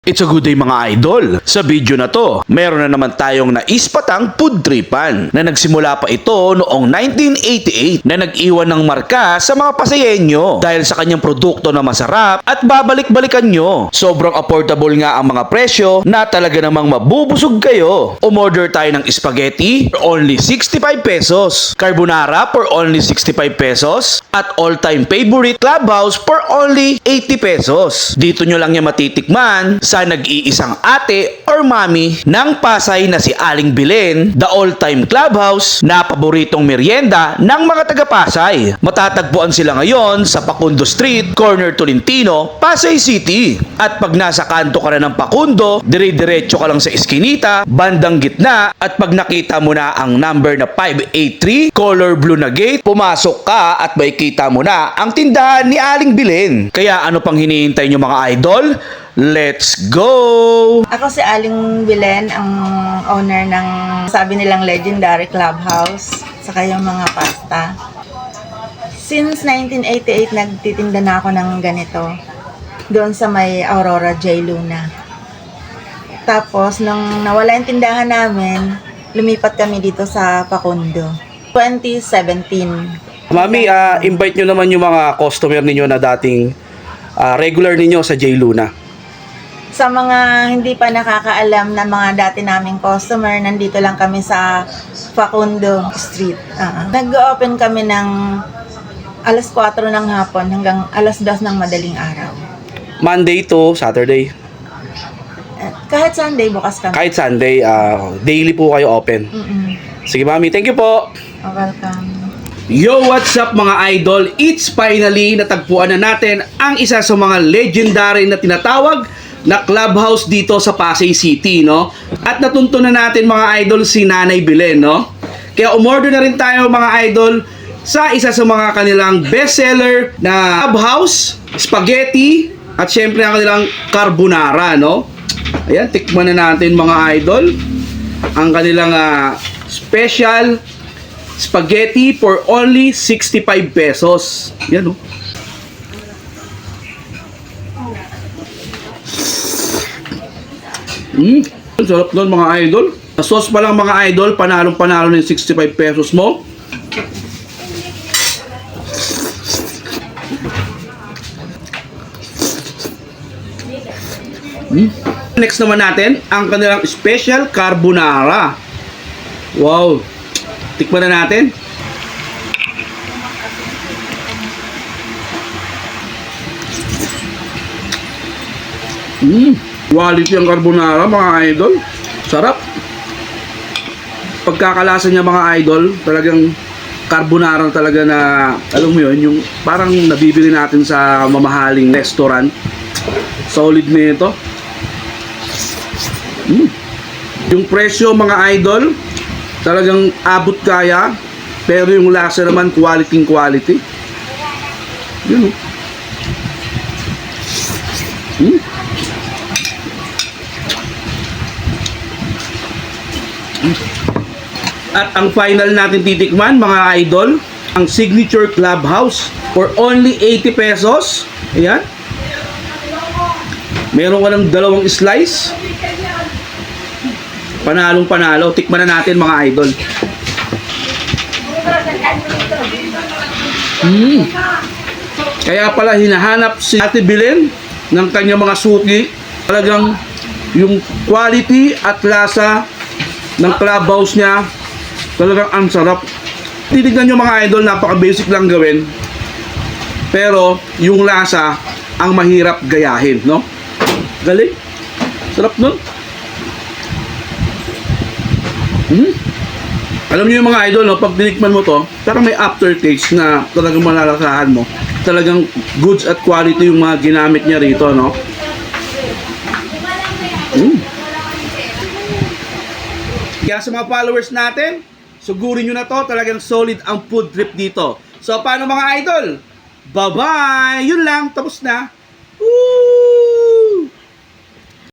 It's a good day mga idol. Sa video na to, meron na naman tayong naispatang food tripan na nagsimula pa ito noong 1988 na nag-iwan ng marka sa mga pasayenyo dahil sa kanyang produkto na masarap at babalik-balikan nyo. Sobrang affordable nga ang mga presyo na talaga namang mabubusog kayo. Umorder tayo ng spaghetti for only 65 pesos, carbonara for only 65 pesos, at all-time favorite Clubhouse for only 80 pesos. Dito nyo lang yan matitikman sa nag-iisang ate or mami ng Pasay na si Aling Belen, the all-time Clubhouse na paboritong merienda ng mga taga-Pasay. Matatagpuan sila ngayon sa Pakundo Street, corner Tolentino, Pasay City. At pag nasa kanto ka na ng Pakundo, dire-diretso ka lang sa eskinita, bandang gitna, at pag nakita mo na ang number na 583, color blue na gate, pumasok ka at makikita mo na ang tindahan ni Aling Belen. Kaya ano pang hinihintay nyo mga idol? Let's go! Ako si Aling Belen, ang owner ng sabi nilang legendary Clubhouse, saka yung mga pasta. Since 1988, nagtitinda na ako ng ganito doon sa may Aurora J. Luna. Tapos, nung nawala yung tindahan namin, lumipat kami dito sa Pakundo. 2017. Mami, invite nyo naman yung mga customer ninyo na dating regular ninyo sa J. Luna. Sa mga hindi pa nakakaalam na mga dati naming customer, nandito lang kami sa Facundo Street. Nag-open kami ng alas 4 ng hapon hanggang alas 2 ng madaling araw. Monday to Saturday. Kahit Sunday, bukas kami. Kahit Sunday, daily po kayo open. Sige mami, thank you po. Welcome. Yo, what's up mga idol? It's finally natagpuan na natin ang isa sa mga legendary na tinatawag na Clubhouse dito sa Pasay City, no? At natunto na natin mga idol si Nanay Belen, no? Kaya umorder na rin tayo mga idol sa isa sa mga kanilang bestseller na Clubhouse, spaghetti, at syempre ang kanilang carbonara, no? Ayan, tikman na natin mga idol ang kanilang special spaghetti for only 65 pesos. Yan, no? Ang sarap nun mga idol. Sa sauce pa lang mga idol, panalong-panalo ng 65 pesos mo. Next naman natin, ang kanilang special carbonara. Wow! Tikman na natin. Quality ang carbonara mga idol. Sarap. Pagkakalasa niya mga idol, talagang carbonara talaga na, alam mo yun, yung parang nabibili natin sa mamahaling restaurant. Solid na ito. Yung presyo mga idol, talagang abot kaya, pero yung lasa naman quality. Yun. At ang final natin titikman mga idol, ang signature Clubhouse for only 80 pesos. Ayan. Meron ka ng dalawang slice. Panalong-panalo. Tikman na natin mga idol. Kaya pala hinahanap si Ate Belen ng kanyang mga suki. Talagang yung quality at lasa ng Clubhouse niya, talagang ang sarap. Titignan nyo mga idol, napaka-basic lang gawin. Pero yung lasa ang mahirap gayahin, no? Galing. Sarap nun. Alam niyo yung mga idol, no, pag tinikman mo to, parang may aftertaste na talagang malalasahan mo. Talagang goods at quality yung mga ginamit niya rito, no? Kaya sa mga followers natin, sugurin nyo na to, talagang solid ang food trip dito. So paano mga idol? Bye-bye! Yun lang, tapos na. Woo!